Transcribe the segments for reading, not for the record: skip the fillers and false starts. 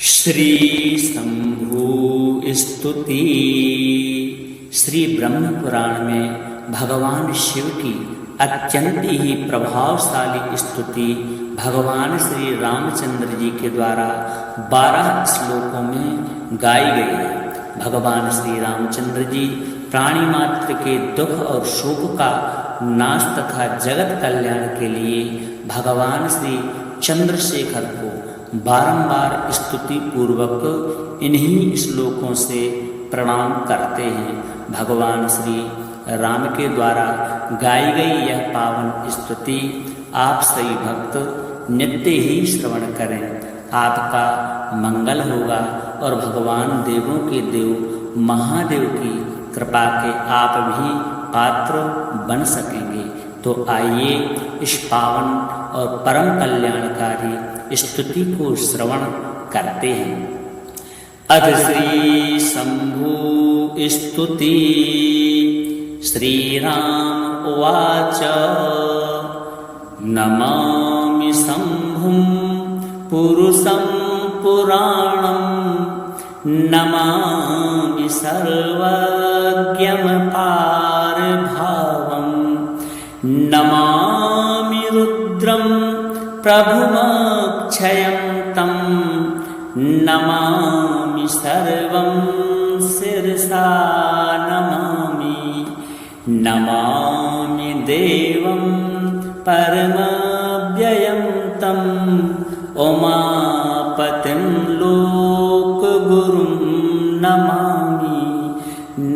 श्री शंभु स्तुति। श्री ब्रह्म पुराण में भगवान शिव की अत्यंत ही प्रभावशाली स्तुति भगवान श्री रामचंद्र जी के द्वारा 12 श्लोकों में गाई गई है। भगवान श्री रामचंद्र जी प्राणी मात्र के दुख और शोक का नाश तथा जगत कल्याण के लिए भगवान श्री चंद्रशेखर को बारंबार स्तुति पूर्वक इन्हीं श्लोकों से प्रणाम करते हैं। भगवान श्री राम के द्वारा गाई गई यह पावन स्तुति आप सभी भक्त नित्य ही श्रवण करें, आपका मंगल होगा और भगवान देवों के देव महादेव की कृपा के आप भी पात्र बन सकेंगे। तो आइए इस पावन और परम कल्याणकारी स्तुति को श्रवण करते हैं। अथ श्री शंभु स्तुति। श्री राम उवाच नमामि शंभुं पुरुषं पुराणं नमामि सर्वज्ञं पारभावं नमामि रुद्रं प्रभुमक्षयं तं नमामि सर्वं शिरसा नमामि नमामि देवं परमव्ययं तं उमापतिं लोकगुरुं नमामि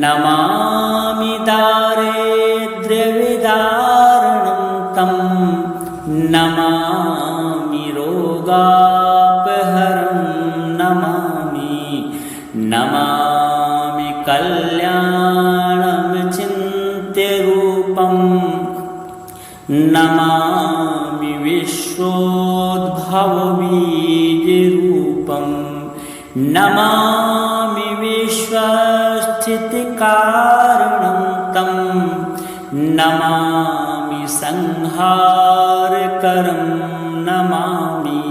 नमामि दारिद्र्यविदारणं तं नमामि रोगापहरं नमामि नमामि कल्याणं चिन्त्यरूपं नमामि विश्वोद्भवबीजरूपं नमामि विश्वस्थितिकारणं तं नमामि संहारकरं नमामि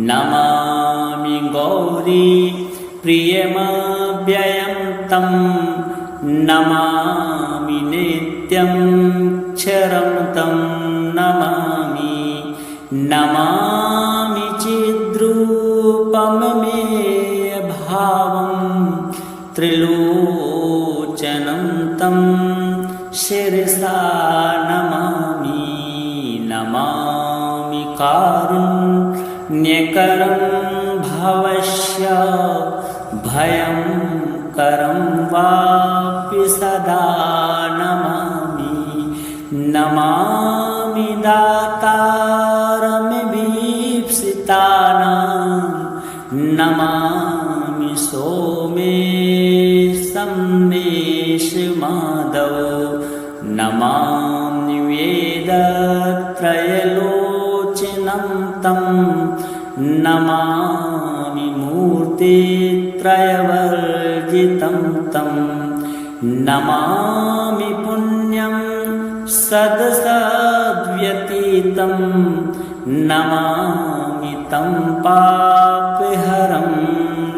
नमामि गौरी प्रियमव्ययं तं नमामि नित्यं क्षरं तं नमामि नमामि चिद्रूपमेयभावं त्रिलोचनं तं शिरसा नमामि नमामि कारुण्यकरं भवस्य भयं करं वापि सदा नमामि नमामि दातारमभीप्सितानां नमामि सोमेशं मेषमादौ नमामि वेदत्रयलोचनं तं नमामि मूर्तित्रयवर्जितं तं नमामि पुण्यं सदसद्व्यतीतं नमामि तं पापहरं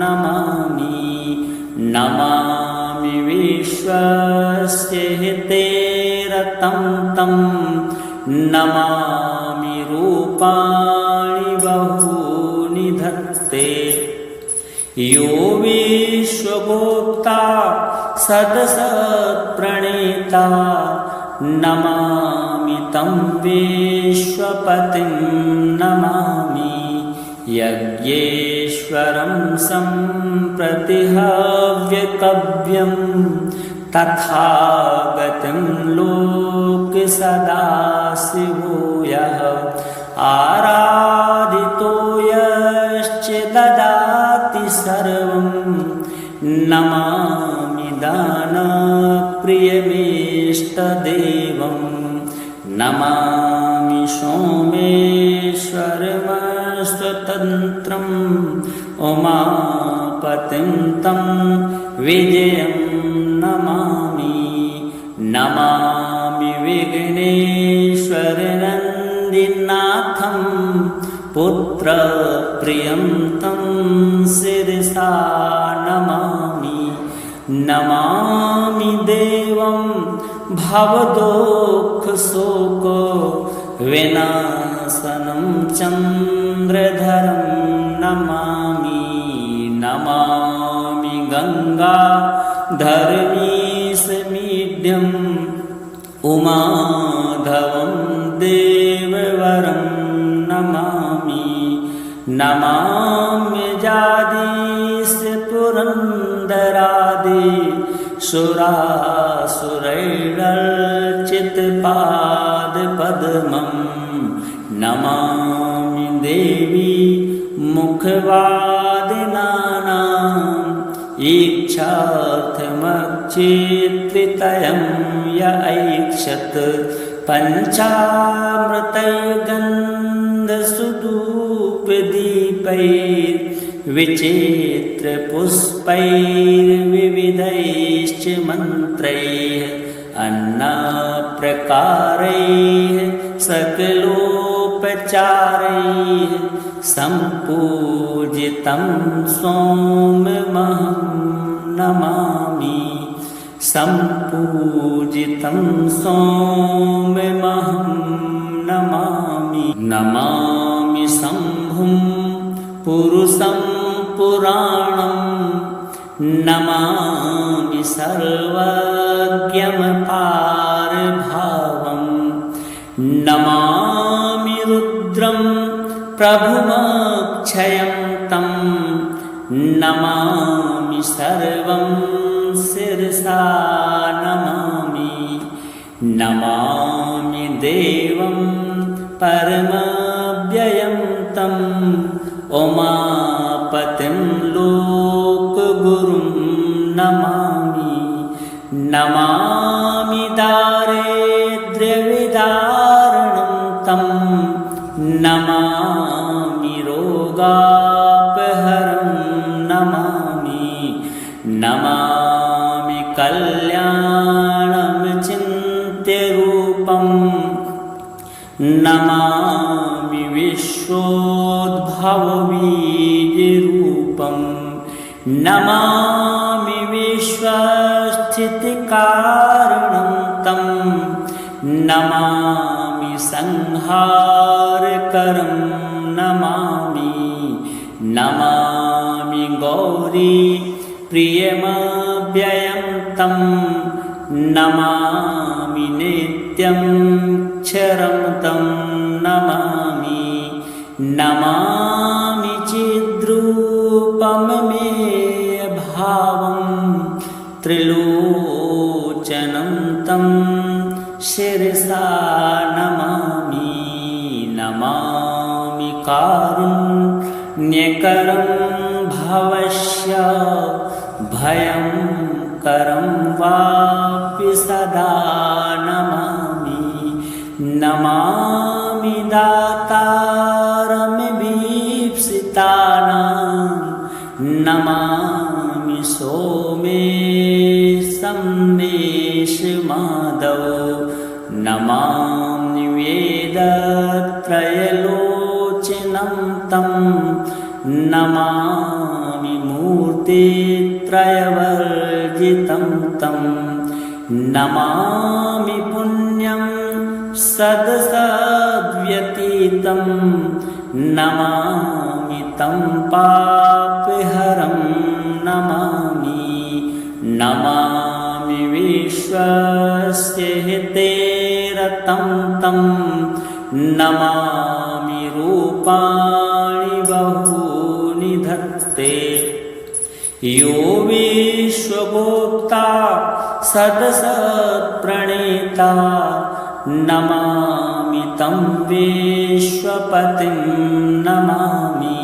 नमामि नमामि विश्वस्य हिते रतं तं नमामि रूपाणि बहूनि धत्ते यो विश्वगोप्ता सदसत्प्रणेता नमामि तं विश्वपतिं नमामि यज्ञेश्वरं सम्प्रतिहव्यकव्यं तथागतं लोकसदाशिवो यः आराधितो यश्च ददाति सर्वं नमामि दानप्रियमेष्टदेवं नमामि सोमेश्वरमस्वतन्त्रम् उमापतिं तं विजयं नमामि नमामि विघ्नेश्वरनन्दिनाथं पुत्रप्रियं तं शिरसा नमामि। नमामि देवं भवदुःखशोक विनाशनं चन्द्रधरं नमामि। नमामि गङ्गाधरमीशमीड्यम् उमाधवं देववरं नमामि। नमाम्यजादीश पुरन्दरादि सुरासुरैरर्चितपादपद्मं नमामि देवी मुखवादिनानाम् इच्छार्थमच्चित्रितयं य ऐक्षत पञ्चामृतैर्गन्धसुधूपदीपैर्विचित्रपुष्पैर्विविधैश्च मन्त्रैः अन्नप्रकारैः सकलोपचारैः सम्पूजितं सोममहं नमामि। सम्पूजितं सोममहं नमामि। नमामि शम्भुं पुरुषं पुराणं नमामि सर्वज्ञमपारभावं। नमामि रुद्रं प्रभुमक्षयं तं नमामि सर्वं शिरसा नमामि। नमामि देवं परमव्ययं तं उमापतिं लोकगुरुं नमामि। नमामि दारिद्र्यविदारणं तं नमामि रोगापहरं नमामि। नमामि कल्याणं चिन्त्यरूपं नमामि विश्वोद्भवबीजरूपं नमामि विश्वस्थितिकारणं तं नमामि संहारकरं नमामि। नमामि गौरी प्रियमव्ययं तं नमामि नित्यं क्षरं तं नमामि। नमामि चिद्रूपममेयभावं त्रिलोचनं तं शिरसा नमामि। नमामि कारुण्यकरं भवस्य भयं करं वापि सदा नमामि। नमामि दातारमभीप्सितानां नमामि सोमेशं नेशमाधव। नमामि वेदत्रयलोचनं तं नमामि मूर्तित्रयवर्जितं तं नमामि पुण्यं सदसद्व्यतीतं नमामि तं पापहरं नमामि। नमामि विश्वस्य हिते रतं तं नमामि रूपाणि बहूनि धत्ते। यो विश्वगोप्ता सदसत्प्रणेता नमामि तं विश्वपतिं नमामि।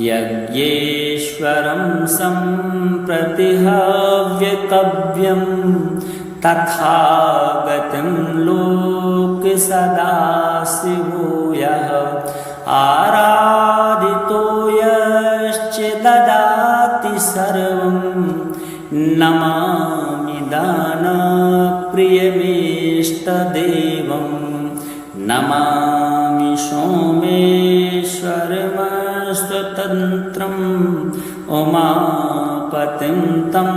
यज्ञेश्वरं सम्प्रति हव्यकव्यं तथागतं लोकसदाशिवो यः आराधितो यश्च ददाति सर्वं नमामि दानप्रियमेष्टदेवं। नमामि सोमेश्वरमस्मभूतं स्वतन्त्रम् उमापतिं तं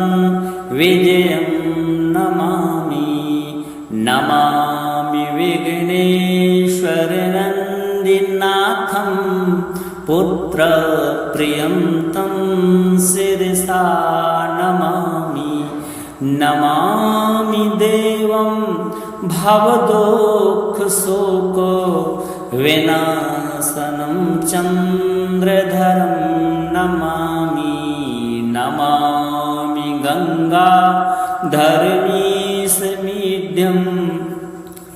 विजयं नमामि। नमामि विघ्नेश्वरनन्दिनाथं पुत्रप्रियं तं शिरसा नमामि। नमामि देवं भवदुःखशोक विनाशनं चन्द्रधरं नमामि। नमामि गङ्गाधरमीशमीड्यम्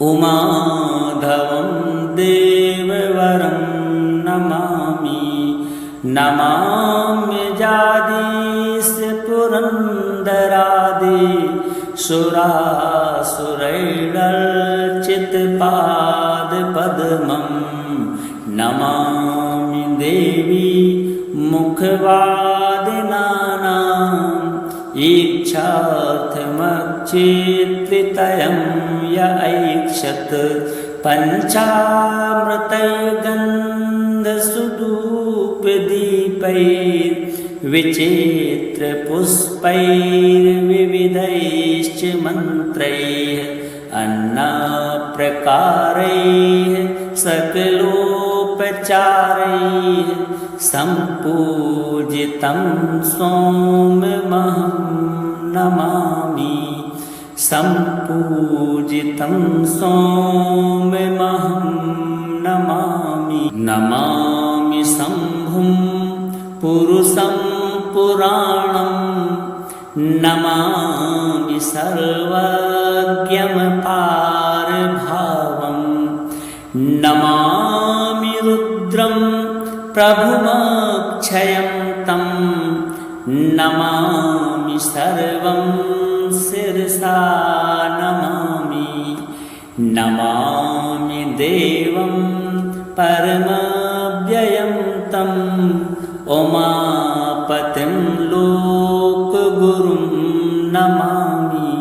उमाधवं देववरं नमामि। नमामि जादीश पुरन्दरादि सुरासुरैरर्चितपादपद्मं नमामि देवी मुखवादिनानाम् इच्छार्थमक्षेत्रितयं य ऐक्षत पञ्चामृतैर्गन्धसुधूपदीपैर्विचित्रपुष्पैर्विविधैश्च मन्त्रैः अन्नप्रकारैः सकलोपचारैः सम्पूजितं सोममहं नमामि। सम्पूजितं सोममहं नमामि। नमामि शम्भुं पुरुषं पुराणं नमामि सर्वज्ञमपारभावं। नमामि रुद्रं प्रभुमक्षयं तं नमामि सर्वं शिरसा नमामि। नमामि देवं परमव्ययं तं उमापतिं लोकगुरुं नमामि।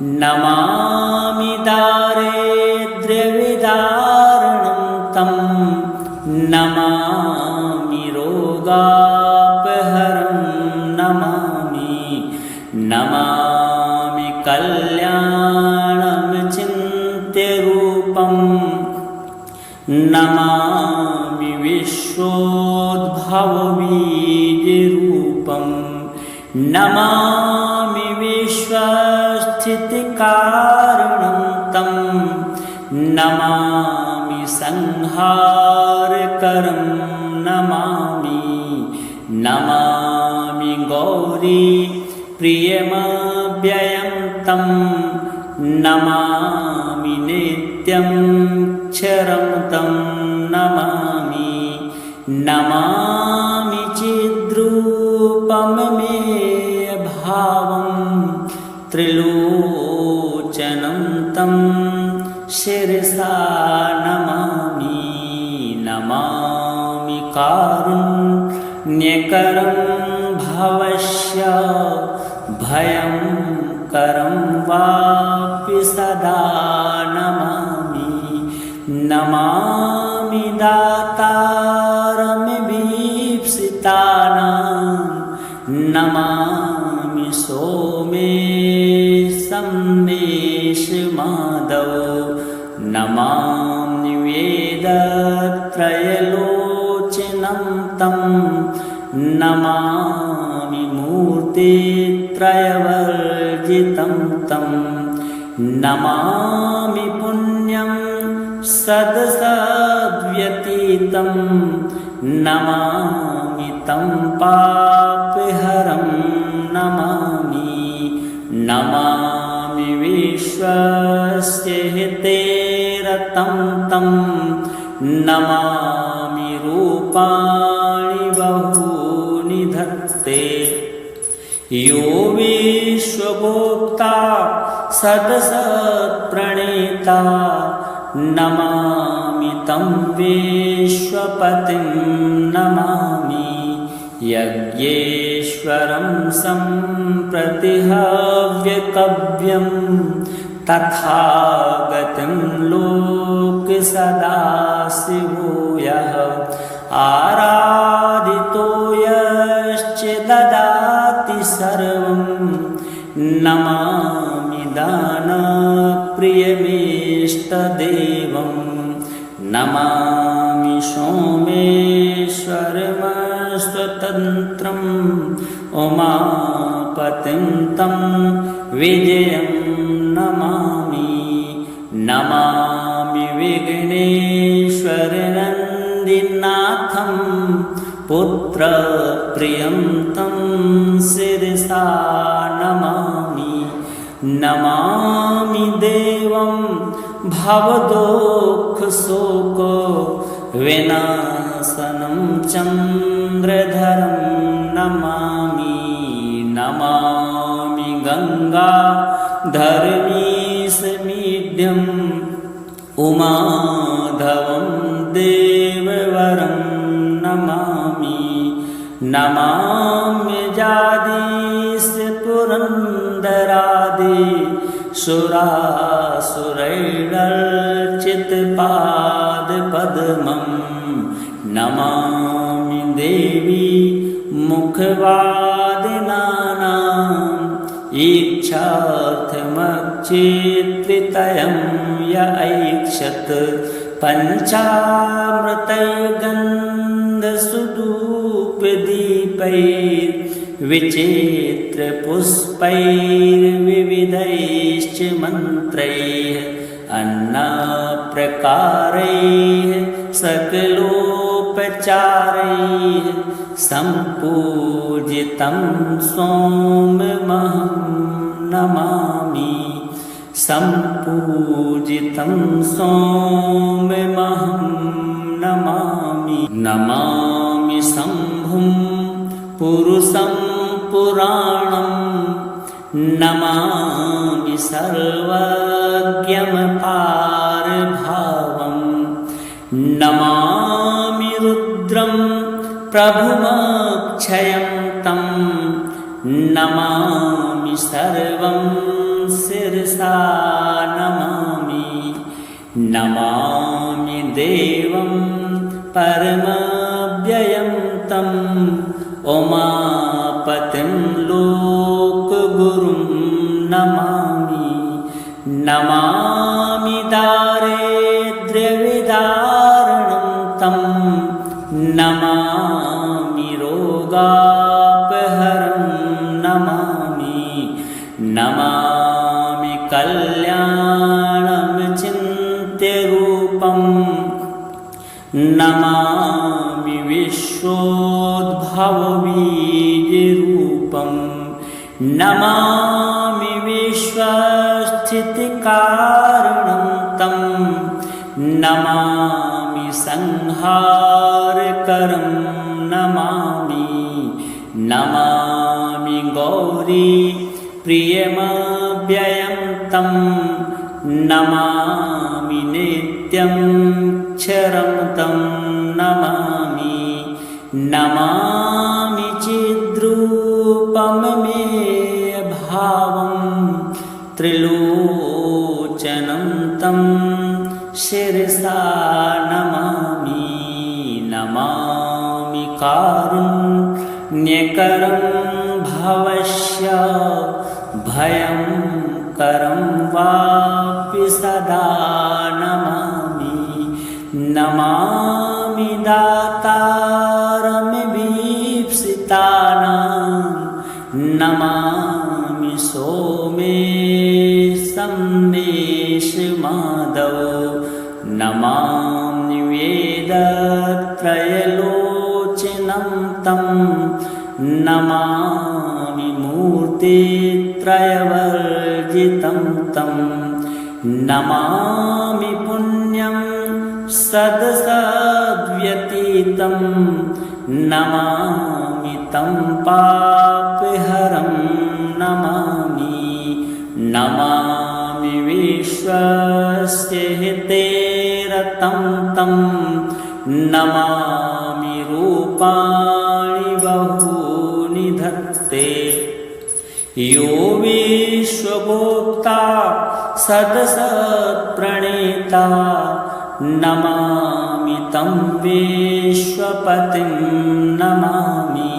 नमामि दारिद्र्यविदारणं तं नमामि रोगापहरं नमामि। नमामि कल्याणमचिन्त्यरूपं नमामि विश्वोद्भवबीजरूपं नमामि विश्वस्थितिकारणं तं नमामि संहारकरं नमामि। नमामि गौरी प्रियमव्ययं तं नमामि नित्यं क्षरं तं नमामि। नमामि चिद्रूपममेयभावं त्रिलोचनं तं शिरसा नमामि। नमामि कारुण्यकरं भवस्य भयं करं वापि सदा नमामि। नमामि दातारमभीप्सितानां नमामि सोमेशं मेषमादौ। नमामि वेदत्रयलोचनं तं नमामि मूर्तित्रयवर्जितं तं नमामि पुण्यं सदसद्व्यतीतं नमामि तं पापहरं नमामि। नमामि विश्वस्य हिते रतं तं नमामि रूपाणि बहूनि धत्ते। यो विश्वगोप्ता सदसत्प्रणेता नमामि तं विश्वपतिं नमामि। यज्ञेश्वरं सम्प्रतिहव्यकव्यं तथागतं लोकसदाशिवो यः आराधितो यश्च ददाति सर्वं नमामि दानप्रियमेष्टदेवं नमामि सोमेश्वरमस्वतन्त्रम् उमापतिं तं विजयं नमामि नमामि विघ्नेश्वरनन्दिनाथं पुत्रप्रियं तं शिरसा नमामि नमामि देवं भवदुःखशोक विनाशनं चन्द्रधरं नमामि नमामि गङ्गाधरमीशमीड्यम् उमाधवं देववरं नमामि नमाम्यजादीश पुरन्दरादि सुरासुरैरर्चितपादपद्मं नमामि देवी मुखवादिनानाम् इच्छार्थमच्चित्रितयं य ऐक्षत पञ्चामृतैर्गन्धसुधूपदीपैर्विचित्रपुष्पैर्विविधैश्च मन्त्रैः अन्नप्रकारैः सकलोपचारैः सम्पूजितं सोममहं नमामि सम्पूजितं सोममहं नमामि नमामि शम्भुं पुरुषं पुराणं नमामि सर्वज्ञमपारभावं नमामि रुद्रं प्रभुमक्षयं तं नमामि सर्वं शिरसा नमामि नमामि देवं परमव्ययं तं उमापतिं लोकगुरुं नमामि नमामि दारिद्र्यविदारणं तं नमामि रोगापहरं नमामि नमामि कल्याणं चिन्त्यरूपं नमामि विश्वोद्भवबीजरूपं नमामि विश्वस्थितिकारणं तं नमामि संहारकरं नमामि नमामि गौरी प्रियमव्ययं तं नमामि नित्यं क्षरं तं नमामि नमामि चिद्रूपममेयभावं त्रिलोचनं तं शिरसा नमामि नमामि कारुण्यकरं भवस्य भयंकरं वापि सदा नमामि नमामि दातारमभीप्सितानां नमामि सोमेशमेशमादौ नमामि वेदत्रयलोचनं तं नमामि मूर्तित्रयवर्जितं तं नमामि पुण्यं सदसद्व्यतीतं नमामि तं पापहरं नमामि नमामि विश्वस्य हितेरतं तं नमामि रूपाणि बहूनि धत्ते यो विश्वगोप्ता सदसत्प्रणेता नमामि तं विश्वपतिं नमामि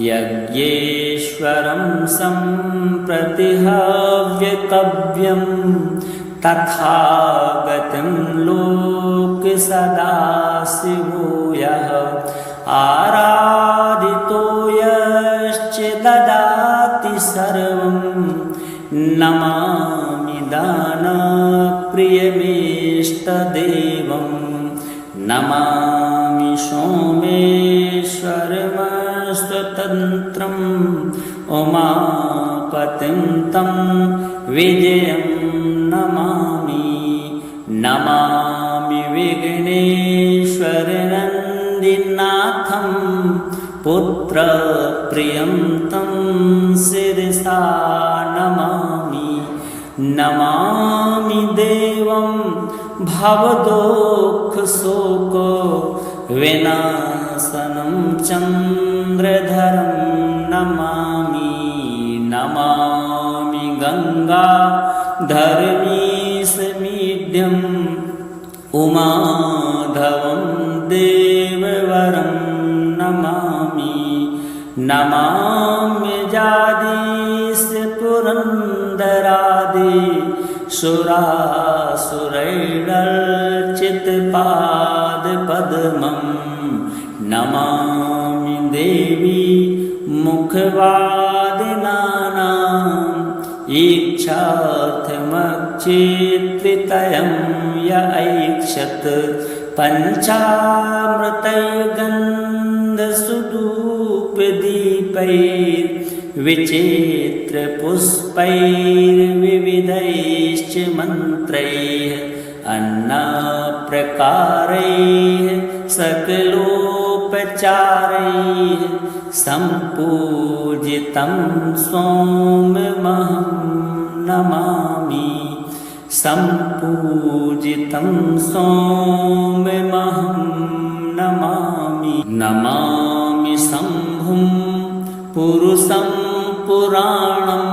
यज्ञेश्वरं सम्प्रतिहव्यकव्यं तथागतं लोकसदाशिवो यः आराधितो यश्च ददाति सर्वं नमामि दानप्रियमेष्टदेवं नमामि सोमेश्वरमस्वतन्त्रम् उमापतिं तं विजयं नमामि नमामि विघ्नेश्वरनन्दिनाथं पुत्रप्रियं तं शिरसा नमामि नमामि देवं भवदुःखशोक विनाशनं चन्द्रधरं नमामि नमामि गङ्गाधरमीशमीड्यम् उमाधवं देववरं नमामि नमामि जादीशपुरन्दरादि सुरासुरैरर्चितपादपद्मं नमामि देवी मुखवादिनानाम् इच्छार्थमक्षेत्रितयं य ऐक्षत पञ्चामृतैर्गन्धसुधूपदीपैर्विचित्रपुष्पैर्विविधैश्च मन्त्रैः अन्नप्रकारैः सकलोपचारैः सम्पूजितं सोममहं नमामि सम्पूजितं सोममहं नमामि नमामि शम्भुं पुरुषं पुराणं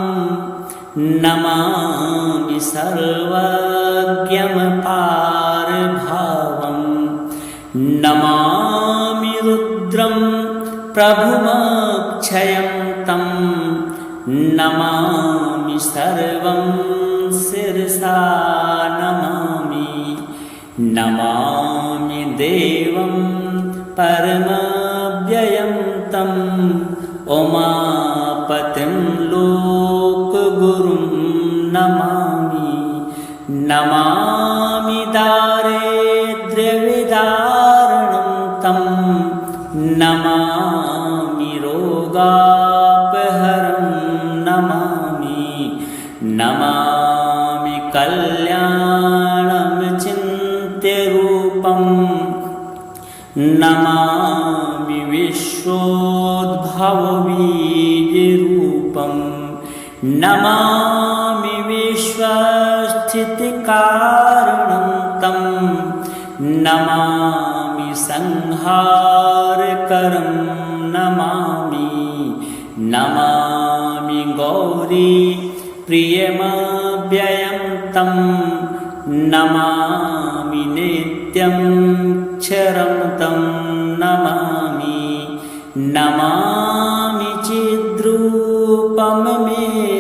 नमामि सर्वज्ञमपारभावं नमामि रुद्रं प्रभुमक्षयं तं नमामि सर्वं शिरसा नमामि नमामि देवं परमव्ययं तं उमापतिं लोकगुरुं नमामि नमामि दारिद्र्यविदारणं तं नमामि रोगापहरं नमामि नमामि कल्याणं चिन्त्यरूपं नमामि विश्वोद्भवबीजरूपं नमामि विश्वस्थितिकारणं तं नमामि संहारकरं नमामि नमामि गौरी प्रियमव्ययं तं नमामि नित्यं क्षरं तं नमामि नमामि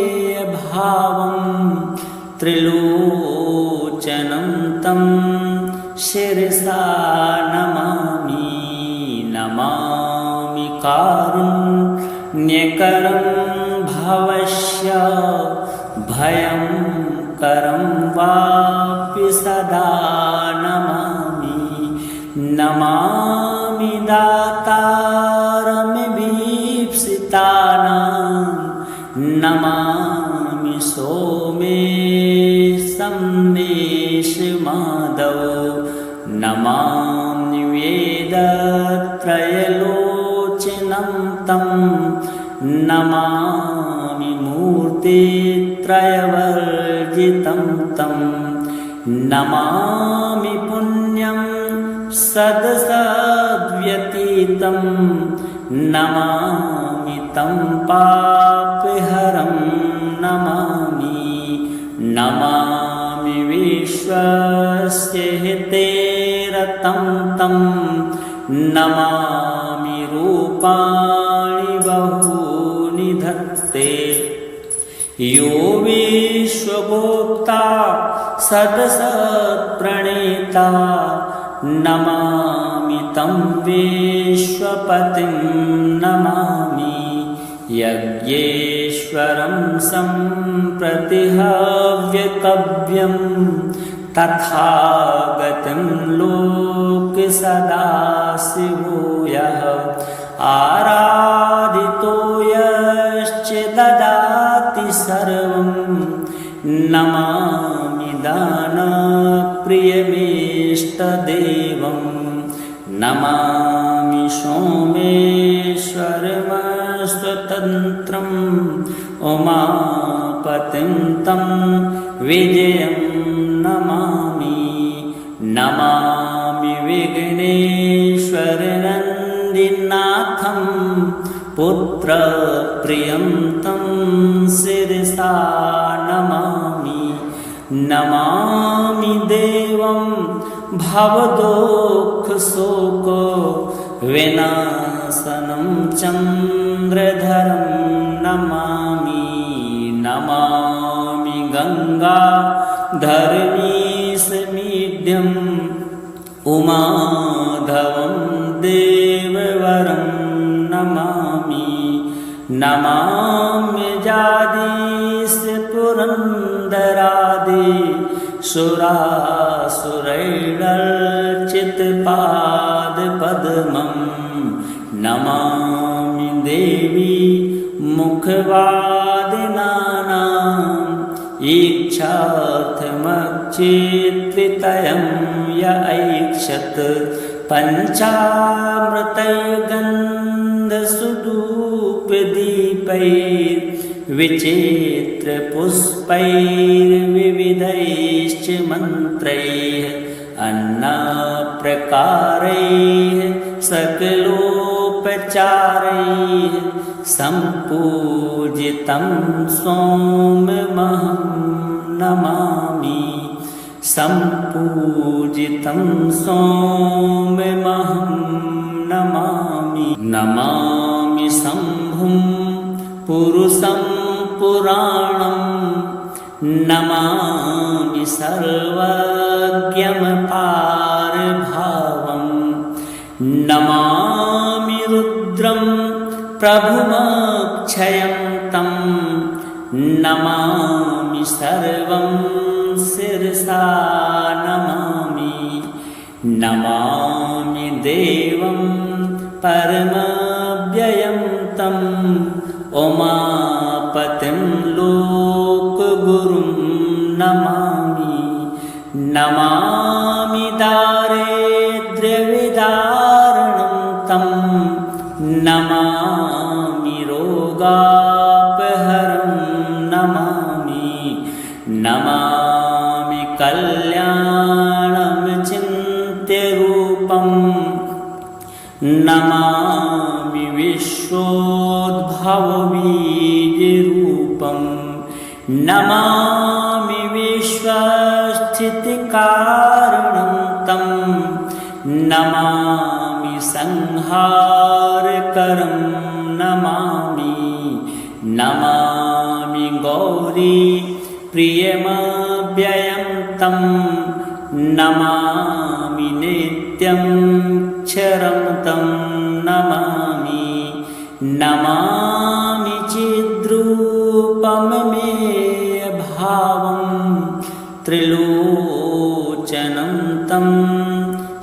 चिद्रूपममेयभावं त्रिलोचनं तं शिरसा नमामि नमामि कारुण्यकरं भवस्य भयं करं वापि सदा नमामि नमामि दातारमभीप्सितानां नमामि सोमेशं नेशमाधव नमामि वेदत्रयलोचनं तं नमामि मूर्तित्रयवर्जितं तं नमामि पुण्यं सदसद्व्यतीतं नमामि तं पापहरं नमामि नमामि विश्वस्य हिते रत तं तं नमामि रूपाणि बहूनि धत्ते यो विश्वभोक्ता सदसत्प्रणेता नमामि तं विश्वपतिं नमामि यज्ञेश्वरं सम्प्रतिहव्यकव्यं तथागतं लोकसदाशिवो यः आराधितो यश्च ददाति सर्वं नमामि दानप्रियमेष्टदेवं नमामि सोमेश्वरमस्वतन्त्रम् उमापतिं तं विजयं नमामि नमामि विघ्नेश्वरनन्दिनाथं पुत्रप्रियं तं शिरसा नमामि नमामि देवं भवदुःखशोक विनाशनं चन्द्रधरं नमामि नमामि गङ्गाधरमीशमीड्यम् उमाधवं देववरं नमामि नमामि जादीशपुरन्दरादि सुरासुरैरर्चितपादपद्मं नमामि देवी मुखवादिनानाम् इच्छार्थमच्चित्रितयं य ऐक्षत पञ्चामृतैर्गन्धसुधूपदीपैर्विचित्रपुष्पैर्विविधैश्च मन्त्रैः अन्नप्रकारैः सकलोपचारैः सम्पूजितं सोममहं नमामि सम्पूजितं सोममहं नमामि नमामि शम्भुं पुरुषं पुराणं नमामि सर्वज्ञमपारभावं नमामि रुद्रं प्रभुमक्षयं तं नमामि सर्वं शिरसा नमामि नमामि देवं परमव्ययं तं उमापतिं लोकगुरुं नमामि नमामि दारिद्र्यविदारणं तं नमामि रोगापहरं नमामि नमामि कल्याणं चिन्त्यरूपं नमामि विश्वोद्भवबीजरूपं नमामि विश्वस्थितिकारणं तं नमामि संहारकरं नमामि नमामि गौरी प्रियमव्ययं तं नमामि नित्यं क्षरं तं नमामि नमामि चिद्रूपममेयभावं त्रिलोचनं तं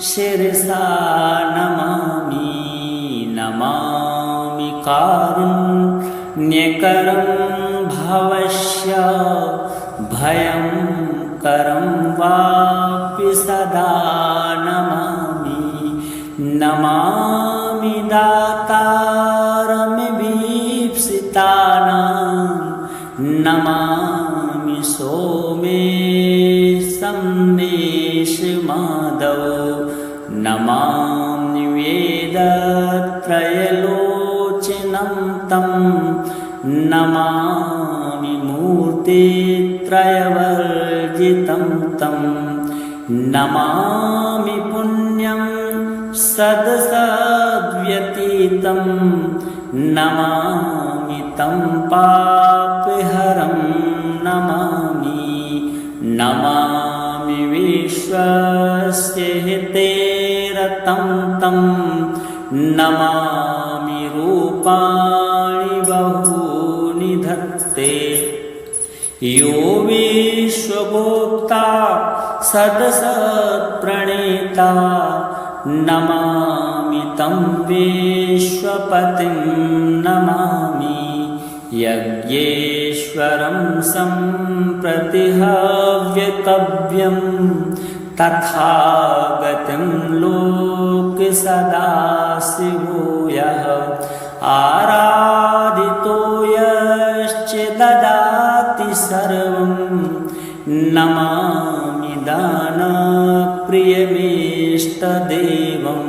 शिरसा नमामि नमामि कारुण्यकरं भवस्य भयं करं वापि सदा नमामि नमामि दातारमभीप्सितानां नमामि सोमेशमेशमादौ नमामि वेदत्रयलोचनं तं नमामि मूर्तित्रयवर्जितं तं नमामि पुण्यं सदसद्व्यतीतं नमामि तं पापहरं नमामि नमामि विश्वस्य हितेरतं तं नमामि रूपाणि बहूनि धत्ते यो विश्वगोप्ता सदसत्प्रणेता नमामि तं विश्वपतिं नमामि यज्ञेश्वरं सम्प्रतिहव्यकव्यं तथागतं लोकसदाशिवो यः आराधितो यश्च ददाति सर्वं नमामि दानप्रियमेष्टदेवं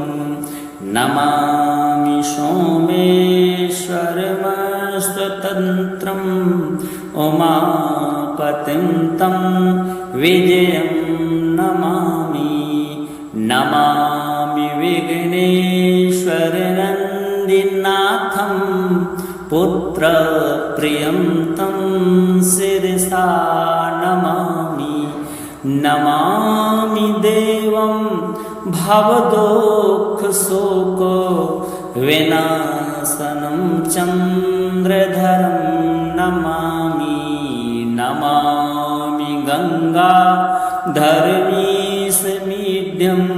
नमामि सोमेश्वरमस्वतन्त्रम् उमापतिं तं विजयं नमामि नमामि विघ्नेश्वरनन्दिनाथं पुत्रप्रियं तं शिरसा नमामि नमामि देवं भवदुःखशोको विनाशनं चन्द्रधरं नमामि नमामि गङ्गाधरमीशमीड्यम्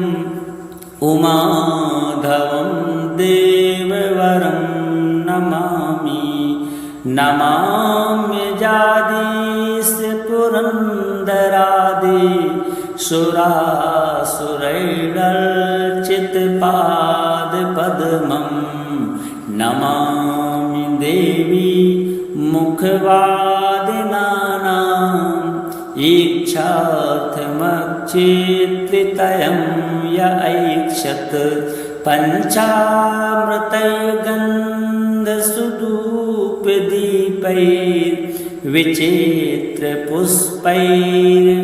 उमाधवं देववरं नमामि नमामि जादीश पुरन्दरादि सुरासुरैरर्चितपादपद्मं नमामि देवी मुखवादिनानाम् इच्छार्थमक्षेत्रितयं य ऐक्षत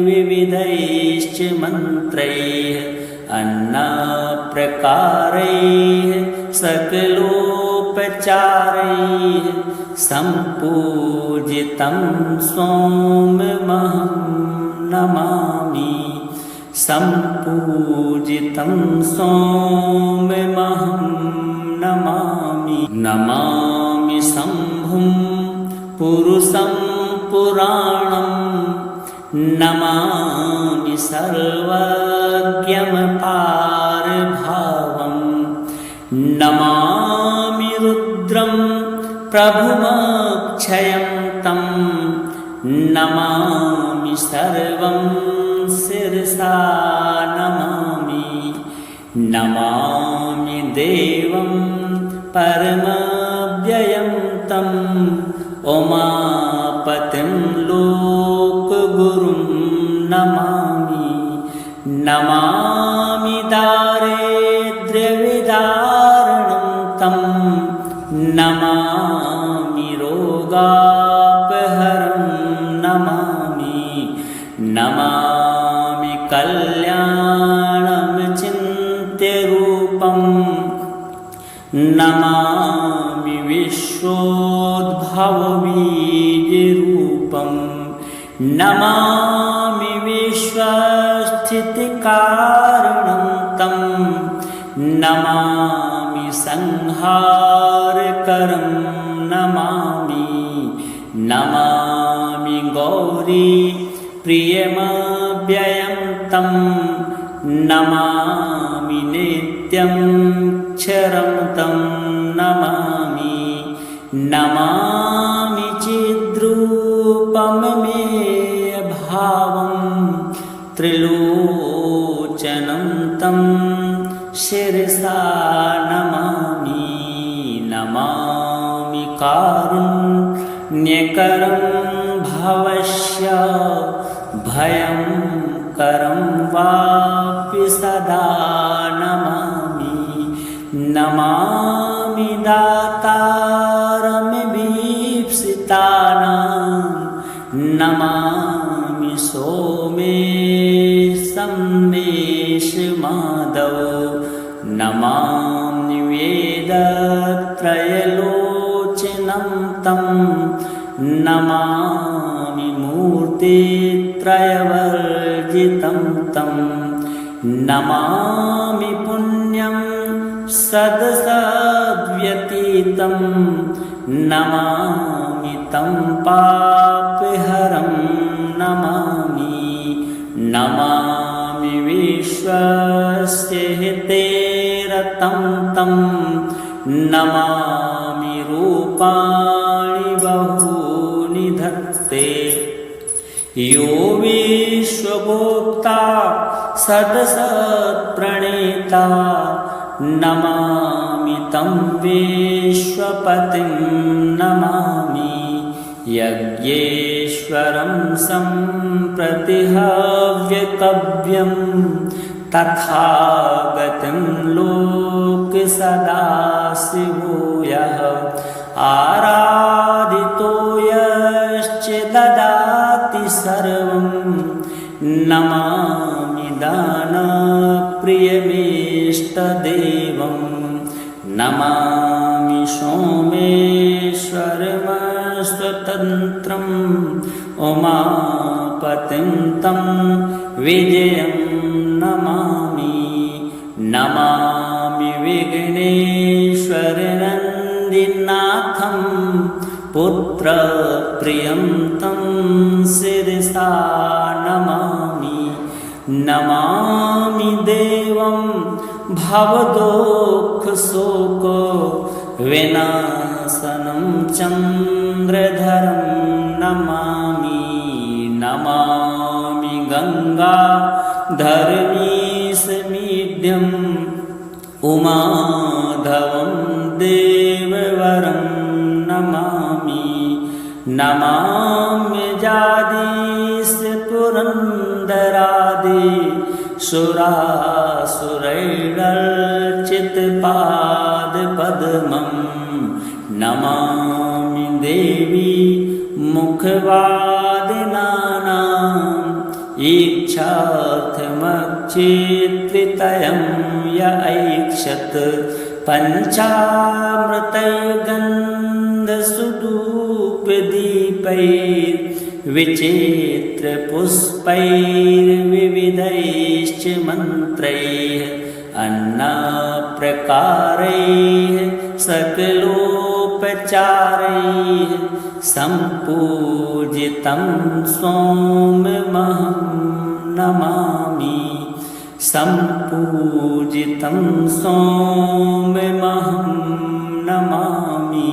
पञ्चामृतैर्गन्धसुधूपदीपैर्विचित्रपुष्पैर्विविधैश्च मन्त्रैः अन्नप्रकारैः सकलोपचारैः सम्पूजितं सोममहं नमामि सम्पूजितं सोममहं नमामि नमामि शम्भुं पुरुषं पुराणं नमामि सर्वज्ञमपारभावं नमामि रुद्रं प्रभुमक्षयं तं नमामि सर्वं शिरसा नमामि नमामि देवं परमव्ययं तं उमापतिं लोकगुरुं नमामि नमामि दारिद्र्यविदारणं तं नमामि रोगापहरं नमामि नमामि कल्याणं चिन्त्यरूपं नमामि विश्वोद्भवबीजरूपं नमामि विश्वस्थितिकारणं तं नमामि संहारकरं नमामि नमामि गौरी प्रियमव्ययं तं नमामि नित्यं क्षरं तं नमामि नमामि चिद्रूपममेयभावं त्रिलोचनं तं शिरसा नमामि नमामि कारुण्यकरं भवस्य भयंकरं वापि सदा नमामि नमामि दातारमभीप्सितानां नमामि सोमेशं तं नमामि मूर्तित्रयवर्जितं तं नमामि पुण्यं सदसद्व्यतीतं नमामि तं पापहरं नमामि नमामि विश्वस्य हिते रतं तं नमामि रूपाणि बहूनि धत्ते यो विश्वभोक्ता सदसत्प्रणेता नमामि तं विश्वपतिं नमामि यज्ञेश्वरं सम्प्रतिहव्यकव्यं तथागतं लोकसदाशिवो यः आराधितो यश्च ददाति सर्वं नमामि दानप्रियमेष्टदेवं नमामि सोमेश्वरमस्वतन्त्रम् उमापतिं तं विजयं नमामि नमामि विघ्नेश्वरनन्दिनाथं पुत्रप्रियं तं शिरसा नमामि नमामि देवं भवदुःखशोकविनाशनं चन्द्रधरं नमामि नमामि गङ्गाधरमीशमीड्यम् उमाधवं देववरं नमामि नमाम्यजादीशपुरन्दरादि सुरासुरैरर्चितपादपद्मं नमामि देवी मुखवादिनानाम् इच्छार्थमक्षेत्रितयं य ऐक्षत पञ्चामृतैर्गन्धसुधूपदीपैर्विचित्रपुष्पैर्विविधैश्च मन्त्रैः अन्नप्रकारैः सकलोपचारैः सम्पूजितं सोममहं नमामि सम्पूजितं सोममहं नमामि।